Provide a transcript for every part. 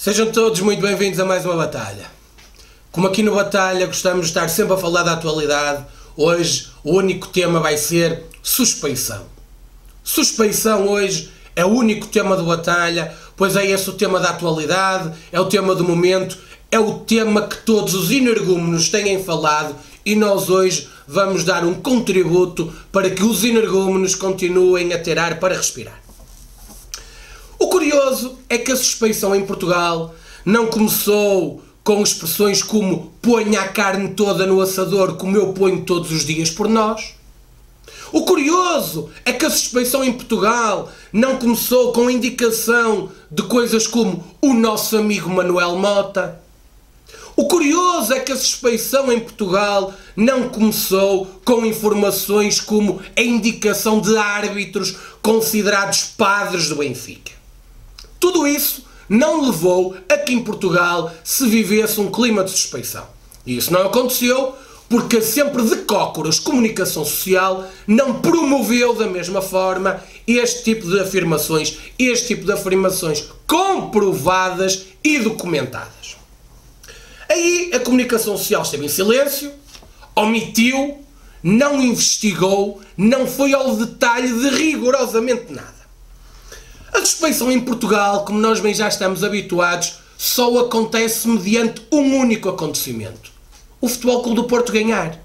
Sejam todos muito bem-vindos a mais uma Batalha. Como aqui no Batalha gostamos de estar sempre a falar da atualidade, hoje o único tema vai ser suspeição. Suspeição hoje é o único tema do Batalha, pois é esse o tema da atualidade, é o tema do momento, é o tema que todos os energúmenos têm falado e nós hoje vamos dar um contributo para que os energúmenos continuem a ter ar para respirar. O curioso é que a suspeição em Portugal não começou com expressões como ponha a carne toda no assador como eu ponho todos os dias por nós. O curioso é que a suspeição em Portugal não começou com a indicação de coisas como o nosso amigo Manuel Mota. O curioso é que a suspeição em Portugal não começou com informações como a indicação de árbitros considerados padres do Benfica. Tudo isso não levou a que em Portugal se vivesse um clima de suspeição. E isso não aconteceu porque a sempre de cócoras comunicação social não promoveu da mesma forma este tipo de afirmações comprovadas e documentadas. Aí a comunicação social esteve em silêncio, omitiu, não investigou, não foi ao detalhe de rigorosamente nada. A suspeição em Portugal, como nós bem já estamos habituados, só acontece mediante um único acontecimento. O Futebol Clube do Porto ganhar.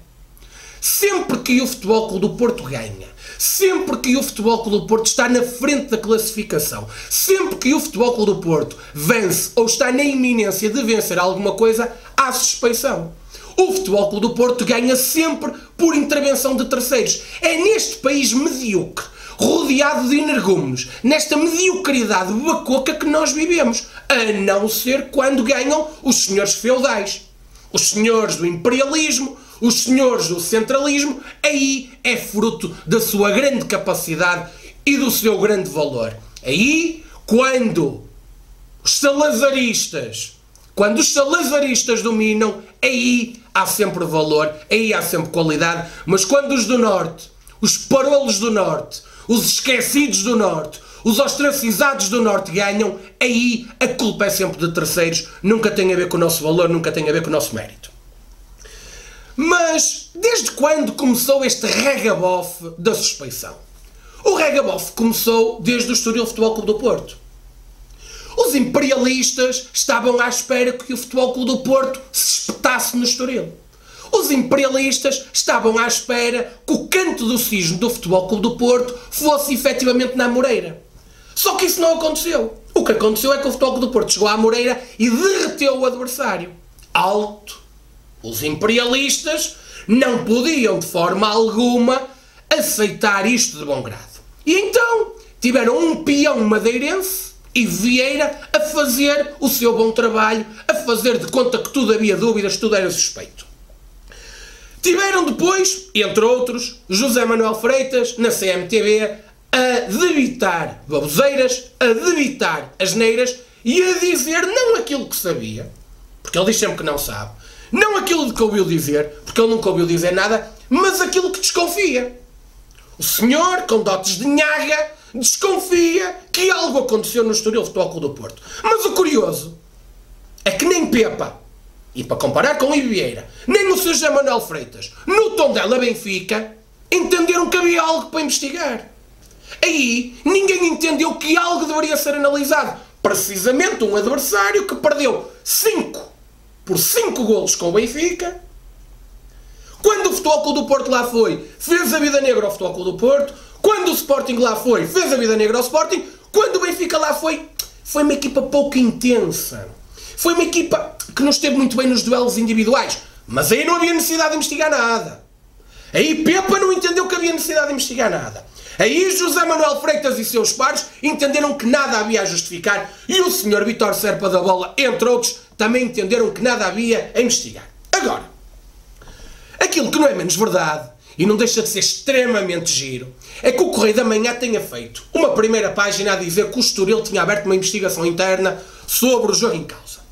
Sempre que o Futebol Clube do Porto ganha, sempre que o Futebol Clube do Porto está na frente da classificação, sempre que o Futebol Clube do Porto vence ou está na iminência de vencer alguma coisa, há suspeição. O Futebol Clube do Porto ganha sempre por intervenção de terceiros. É neste país medíocre, rodeado de energúmenos, nesta mediocridade bacoca que nós vivemos, a não ser quando ganham os senhores feudais, os senhores do imperialismo, os senhores do centralismo, aí é fruto da sua grande capacidade e do seu grande valor. Aí, quando os salazaristas dominam, aí há sempre valor, aí há sempre qualidade, mas quando os do Norte, os parolos do Norte, os esquecidos do Norte, os ostracizados do Norte ganham, aí a culpa é sempre de terceiros, nunca tem a ver com o nosso valor, nunca tem a ver com o nosso mérito. Mas, desde quando começou este regabofe da suspeição? O regabofe começou desde o Estoril Futebol Clube do Porto. Os imperialistas estavam à espera que o Futebol Clube do Porto se espetasse no Estoril. Os imperialistas estavam à espera que o canto do cisne do Futebol Clube do Porto fosse efetivamente na Amoreira. Só que isso não aconteceu. O que aconteceu é que o Futebol Clube do Porto chegou à Amoreira e derreteu o adversário. Alto. Os imperialistas não podiam de forma alguma aceitar isto de bom grado. E então tiveram um peão madeirense e Vieira a fazer o seu bom trabalho, a fazer de conta que tudo havia dúvidas, tudo era suspeito. Tiveram depois, entre outros, José Manuel Freitas, na CMTV, a debitar baboseiras, a debitar asneiras e a dizer não aquilo que sabia, porque ele diz sempre que não sabe, não aquilo de que ouviu dizer, porque ele nunca ouviu dizer nada, mas aquilo que desconfia. O senhor, com dotes de nhaga, desconfia que algo aconteceu no Estoril Futebol Clube do Porto. Mas o curioso é que nem Pepa, e para comparar com o Vieira, nem o Sr. José Manuel Freitas, no Tondela Benfica, entenderam que havia algo para investigar. Aí, ninguém entendeu que algo deveria ser analisado. Precisamente um adversário que perdeu 5 golos com o Benfica. Quando o Futebol Clube do Porto lá foi, fez a vida negra ao Futebol Clube do Porto. Quando o Sporting lá foi, fez a vida negra ao Sporting. Quando o Benfica lá foi uma equipa pouco intensa. Foi uma equipa que não esteve muito bem nos duelos individuais. Mas aí não havia necessidade de investigar nada. Aí Pepa não entendeu que havia necessidade de investigar nada. Aí José Manuel Freitas e seus pares entenderam que nada havia a justificar. E o Sr. Vítor Serpa da Bola, entre outros, também entenderam que nada havia a investigar. Agora, aquilo que não é menos verdade, e não deixa de ser extremamente giro, é que o Correio da Manhã tenha feito uma primeira página a dizer que o Estoril tinha aberto uma investigação interna sobre o jogo em causa.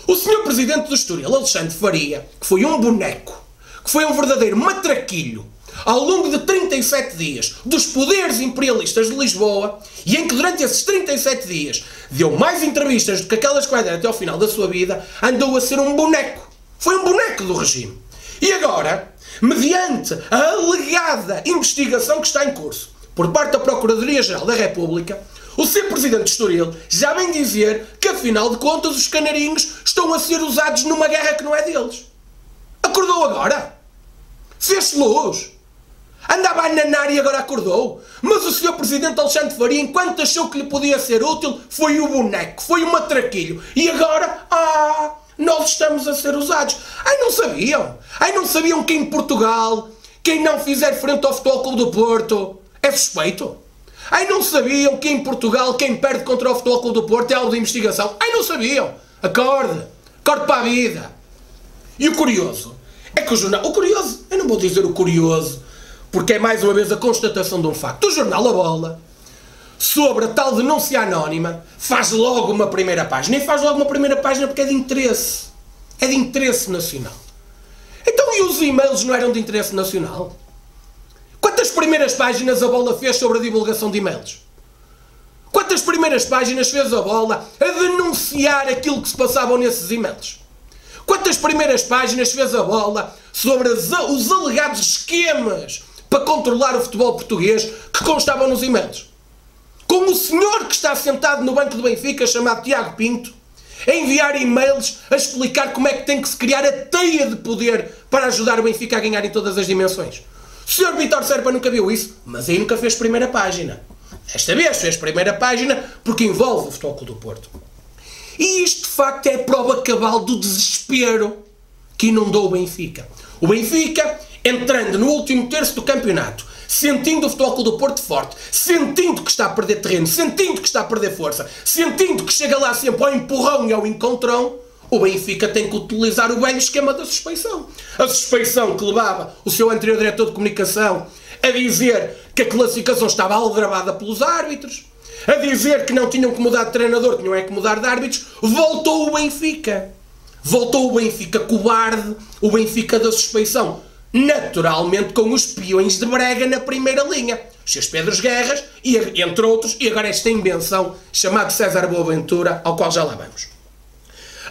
O Sr. Presidente do Estoril, Alexandre Faria, que foi um boneco, que foi um verdadeiro matraquilho, ao longo de 37 dias dos poderes imperialistas de Lisboa, e em que durante esses 37 dias deu mais entrevistas do que aquelas que vai dar até ao final da sua vida, andou a ser um boneco. Foi um boneco do regime. E agora, mediante a alegada investigação que está em curso por parte da Procuradoria-Geral da República, o Sr. Presidente de Estoril já vem dizer que, afinal de contas, os canarinhos estão a ser usados numa guerra que não é deles. Acordou agora? Fez-se luz? Andava a nanar e agora acordou? Mas o Sr. Presidente Alexandre Faria, enquanto achou que lhe podia ser útil, foi o boneco, foi o matraquilho. E agora, nós estamos a ser usados. Não sabiam? Não sabiam que em Portugal, quem não fizer frente ao Futebol Clube do Porto é suspeito? Não sabiam que em Portugal quem perde contra o Futebol Clube do Porto é alvo de investigação? Não sabiam? Acorde para a vida. E o curioso é que o jornal... O curioso, eu não vou dizer o curioso, porque é mais uma vez a constatação de um facto. O jornal A Bola, sobre a tal denúncia anónima, faz logo uma primeira página. E faz logo uma primeira página porque é de interesse. É de interesse nacional. Então, e os e-mails não eram de interesse nacional? Quantas primeiras páginas a Bola fez sobre a divulgação de e-mails? Quantas primeiras páginas fez a Bola a denunciar aquilo que se passava nesses e-mails? Quantas primeiras páginas fez a Bola sobre os alegados esquemas para controlar o futebol português que constavam nos e-mails? Com o senhor que está sentado no banco do Benfica, chamado Tiago Pinto, a enviar e-mails a explicar como é que tem que se criar a teia de poder para ajudar o Benfica a ganhar em todas as dimensões. O senhor Vítor Serpa nunca viu isso, mas aí nunca fez primeira página. Esta vez fez primeira página porque envolve o Futebol Clube do Porto. E isto, de facto, é a prova cabal do desespero que inundou o Benfica. O Benfica, entrando no último terço do campeonato, sentindo o Futebol Clube do Porto forte, sentindo que está a perder terreno, sentindo que está a perder força, sentindo que chega lá sempre ao empurrão e ao encontrão, o Benfica tem que utilizar o velho esquema da suspeição. A suspeição que levava o seu anterior diretor de comunicação a dizer que a classificação estava aldrabada pelos árbitros, a dizer que não tinham que mudar de treinador, que não é que mudar de árbitros. Voltou o Benfica. Voltou o Benfica cobarde, o Benfica da suspeição. Naturalmente com os peões de Brega na primeira linha. Os seus Pedros Guerras, e, entre outros, e agora esta invenção chamada César Boaventura, ao qual já lá vamos.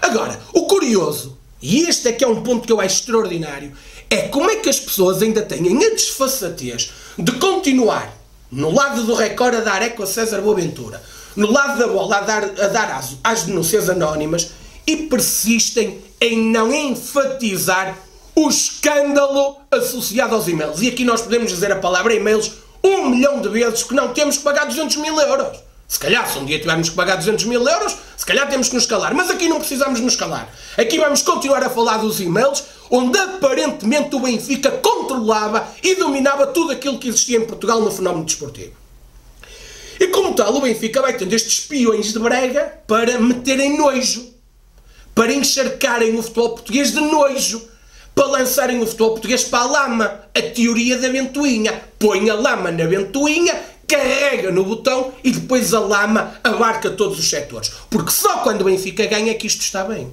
Agora, o curioso, e este é que é um ponto que eu acho extraordinário, é como é que as pessoas ainda têm a desfaçatez de continuar no lado do Record a dar eco a César Boaventura, no lado da Bola a dar às denúncias anónimas, e persistem em não enfatizar o escândalo associado aos e-mails. E aqui nós podemos dizer a palavra e-mails 1 milhão de vezes que não temos que pagar 200 mil euros. Se calhar, se um dia tivermos que pagar 200 mil euros, se calhar temos que nos calar. Mas aqui não precisamos nos calar. Aqui vamos continuar a falar dos e-mails, onde aparentemente o Benfica controlava e dominava tudo aquilo que existia em Portugal no fenómeno desportivo. E como tal, o Benfica vai tendo estes peões de Brega para meterem nojo, para encharcarem o futebol português de nojo, para lançarem o futebol português para a lama. A teoria da ventoinha. Põe a lama na ventoinha, carrega no botão e depois a lama abarca todos os setores. Porque só quando o Benfica ganha é que isto está bem.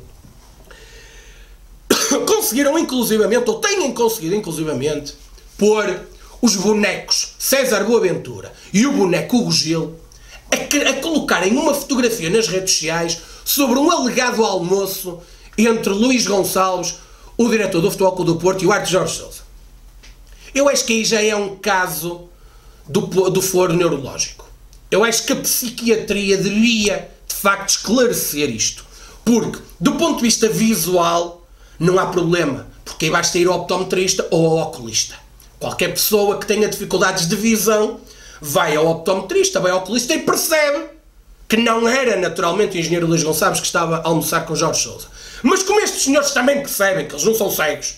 Conseguiram inclusivamente, ou têm conseguido inclusivamente, pôr os bonecos César Boaventura e o boneco Hugo Gil a colocarem uma fotografia nas redes sociais sobre um alegado almoço entre Luís Gonçalves, o diretor do Futebol Clube do Porto, e o Arte Jorge Sousa. Eu acho que aí já é um caso do foro neurológico. Eu acho que a psiquiatria devia, de facto, esclarecer isto. Porque, do ponto de vista visual, não há problema. Porque aí basta ir ao optometrista ou ao oculista. Qualquer pessoa que tenha dificuldades de visão vai ao optometrista, vai ao oculista e percebe que não era naturalmente o engenheiro Luís Gonçalves que estava a almoçar com Jorge Sousa. Mas como estes senhores também percebem que eles não são cegos,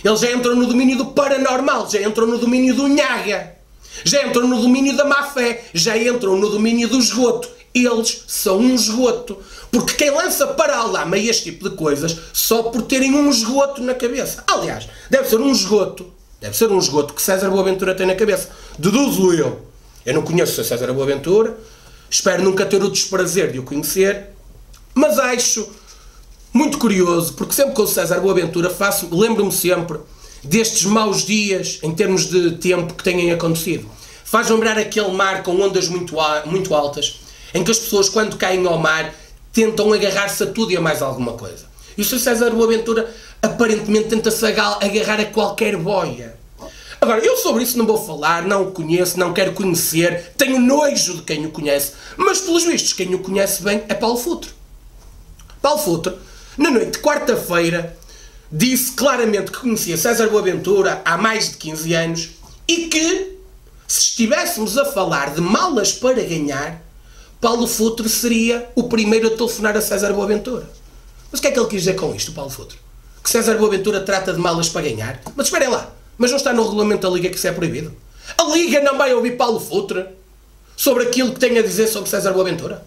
eles já entram no domínio do paranormal, já entram no domínio do nhaga, já entram no domínio da má-fé, já entram no domínio do esgoto. Eles são um esgoto. Porque quem lança para a lama este tipo de coisas só por terem um esgoto na cabeça. Aliás, deve ser um esgoto que César Boaventura tem na cabeça. Deduzo eu. Eu não conheço o César Boaventura, espero nunca ter o desprazer de o conhecer, mas acho muito curioso, porque sempre com o César Boaventura lembro-me sempre destes maus dias, em termos de tempo, que têm acontecido. Faz lembrar aquele mar com ondas muito altas, em que as pessoas, quando caem ao mar, tentam agarrar-se a tudo e a mais alguma coisa. E o Sr. César Boaventura, aparentemente, tenta-se agarrar a qualquer boia. Agora, eu sobre isso não vou falar, não o conheço, não quero conhecer, tenho nojo de quem o conhece, mas, pelos vistos, quem o conhece bem é Paulo Futre. Paulo Futre, na noite de quarta-feira, disse claramente que conhecia César Boaventura há mais de 15 anos e que, se estivéssemos a falar de malas para ganhar, Paulo Futre seria o primeiro a telefonar a César Boaventura. Mas o que é que ele quis dizer com isto, Paulo Futre? Que César Boaventura trata de malas para ganhar? Mas esperem lá, mas não está no regulamento da Liga que isso é proibido? A Liga não vai ouvir Paulo Futre sobre aquilo que tem a dizer sobre César Boaventura?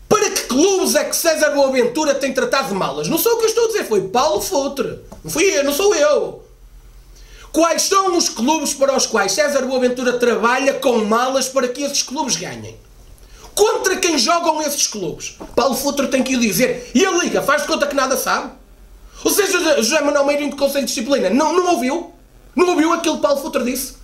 Para que clubes é que César Boaventura tem tratado de malas? Não sou o que eu estou a dizer, foi Paulo Futre. Não fui eu, não sou eu. Quais são os clubes para os quais César Boaventura trabalha com malas para que esses clubes ganhem? Contra quem jogam esses clubes? Paulo Futre tem que o dizer. E a Liga faz de conta que nada sabe? Ou seja, José Manuel Meirinho do Conselho de Disciplina não ouviu? Não ouviu aquilo que Paulo Futre disse?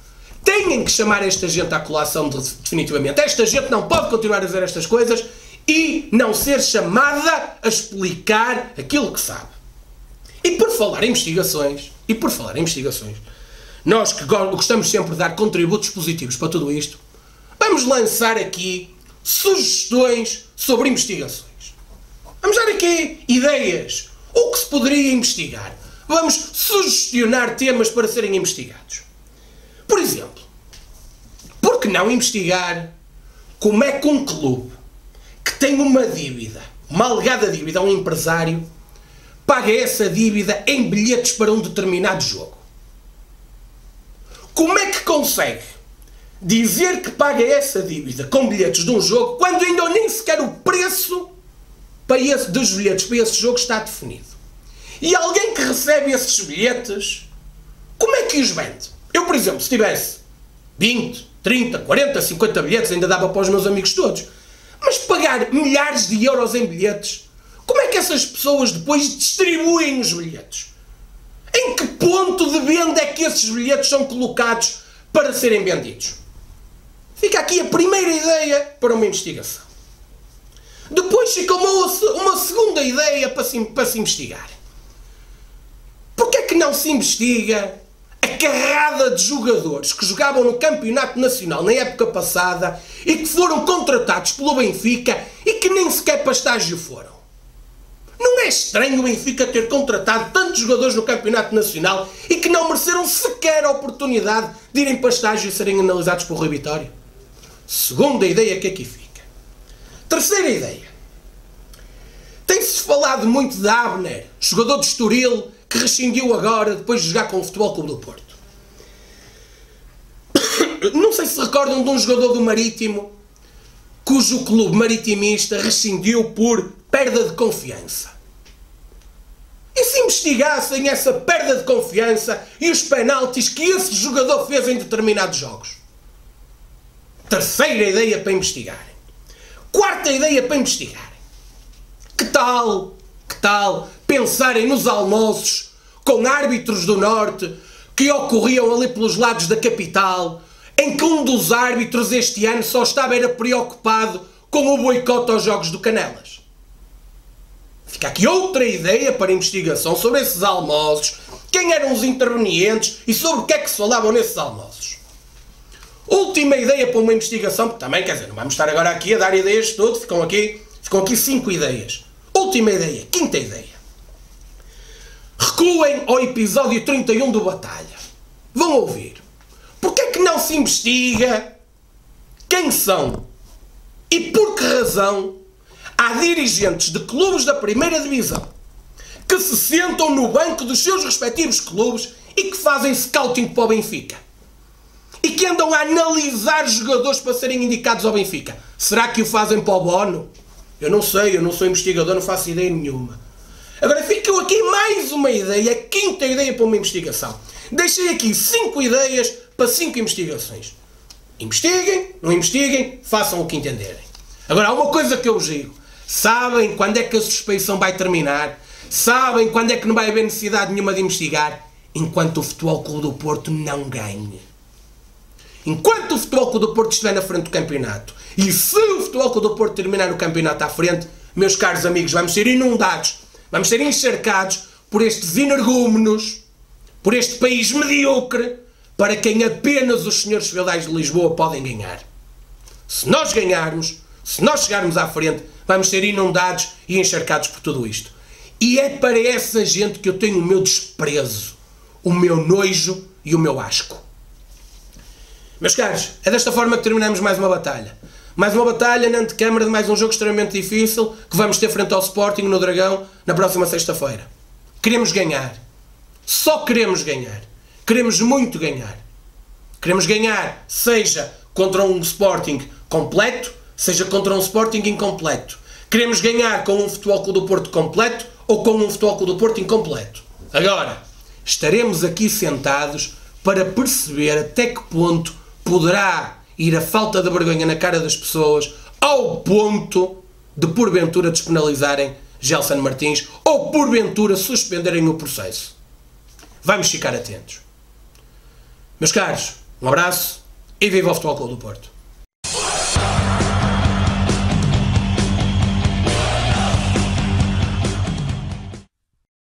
Têm que chamar esta gente à colação definitivamente. Esta gente não pode continuar a dizer estas coisas e não ser chamada a explicar aquilo que sabe. E por falar em investigações, nós que gostamos sempre de dar contributos positivos para tudo isto, vamos lançar aqui sugestões sobre investigações. Vamos dar aqui ideias. O que se poderia investigar? Vamos sugestionar temas para serem investigados. Por exemplo, por que não investigar como é que um clube que tem uma dívida, uma alegada dívida a um empresário, paga essa dívida em bilhetes para um determinado jogo? Como é que consegue dizer que paga essa dívida com bilhetes de um jogo quando ainda nem sequer o preço dos bilhetes para esse jogo está definido? E alguém que recebe esses bilhetes, como é que os vende? Eu, por exemplo, se tivesse 20, 30, 40, 50 bilhetes, ainda dava para os meus amigos todos. Mas pagar milhares de euros em bilhetes, como é que essas pessoas depois distribuem os bilhetes? Em que ponto de venda é que esses bilhetes são colocados para serem vendidos? Fica aqui a primeira ideia para uma investigação. Depois fica uma segunda ideia para se investigar. Porquê é que não se investiga a carrada de jogadores que jogavam no Campeonato Nacional na época passada e que foram contratados pelo Benfica e que nem sequer para estágio foram? Não é estranho o Benfica ter contratado tantos jogadores no Campeonato Nacional e que não mereceram sequer a oportunidade de irem para estágio e serem analisados por Rui Vitória? Segunda ideia que aqui fica. Terceira ideia. Tem-se falado muito de Abner, jogador de Estoril, que rescindiu agora depois de jogar com o Futebol Clube do Porto. Não sei se recordam de um jogador do Marítimo cujo clube maritimista rescindiu por perda de confiança. E se investigassem essa perda de confiança e os penaltis que esse jogador fez em determinados jogos? Terceira ideia para investigarem. Quarta ideia para investigarem. Que tal pensarem nos almoços com árbitros do Norte que ocorriam ali pelos lados da capital, em que um dos árbitros este ano só estava preocupado com o boicote aos Jogos do Canelas? Fica aqui outra ideia para investigação sobre esses almoços, quem eram os intervenientes e sobre o que é que se falavam nesses almoços. Última ideia para uma investigação, porque também, quer dizer, não vamos estar agora aqui a dar ideias de tudo, ficam aqui 5 ideias. Última ideia, quinta ideia. Recuem ao episódio 31 do Batalha. Vão ouvir. Porquê é que não se investiga quem são e por que razão há dirigentes de clubes da primeira divisão que se sentam no banco dos seus respectivos clubes e que fazem scouting para o Benfica? E que andam a analisar jogadores para serem indicados ao Benfica? Será que o fazem para o Bono? Eu não sei, eu não sou investigador, não faço ideia nenhuma. Agora ficou aqui mais uma ideia, quinta ideia para uma investigação. Deixei aqui 5 ideias para 5 investigações. Investiguem, não investiguem, façam o que entenderem. Agora, há uma coisa que eu vos digo. Sabem quando é que a suspeição vai terminar? Sabem quando é que não vai haver necessidade nenhuma de investigar? enquanto o Futebol Clube do Porto não ganhe. Enquanto o Futebol Clube do Porto estiver na frente do campeonato, e se o Futebol Clube do Porto terminar o campeonato à frente, meus caros amigos, vamos ser inundados, vamos ser encharcados por estes energúmenos, por este país medíocre, para quem apenas os senhores feudais de Lisboa podem ganhar. Se nós ganharmos, se nós chegarmos à frente, vamos ser inundados e encharcados por tudo isto. E é para essa gente que eu tenho o meu desprezo, o meu nojo e o meu asco. Meus caros, é desta forma que terminamos mais uma batalha. Mais uma batalha na antecâmara de mais um jogo extremamente difícil que vamos ter frente ao Sporting no Dragão na próxima sexta-feira. Queremos ganhar. Só queremos ganhar. Queremos muito ganhar. Queremos ganhar, seja contra um Sporting completo, seja contra um Sporting incompleto. Queremos ganhar com um Futebol Clube do Porto completo ou com um Futebol Clube do Porto incompleto. Agora, estaremos aqui sentados para perceber até que ponto poderá ir a falta de vergonha na cara das pessoas ao ponto de porventura despenalizarem Gelson Martins ou porventura suspenderem o processo. Vamos ficar atentos. Meus caros, um abraço e viva o Futebol Clube do Porto.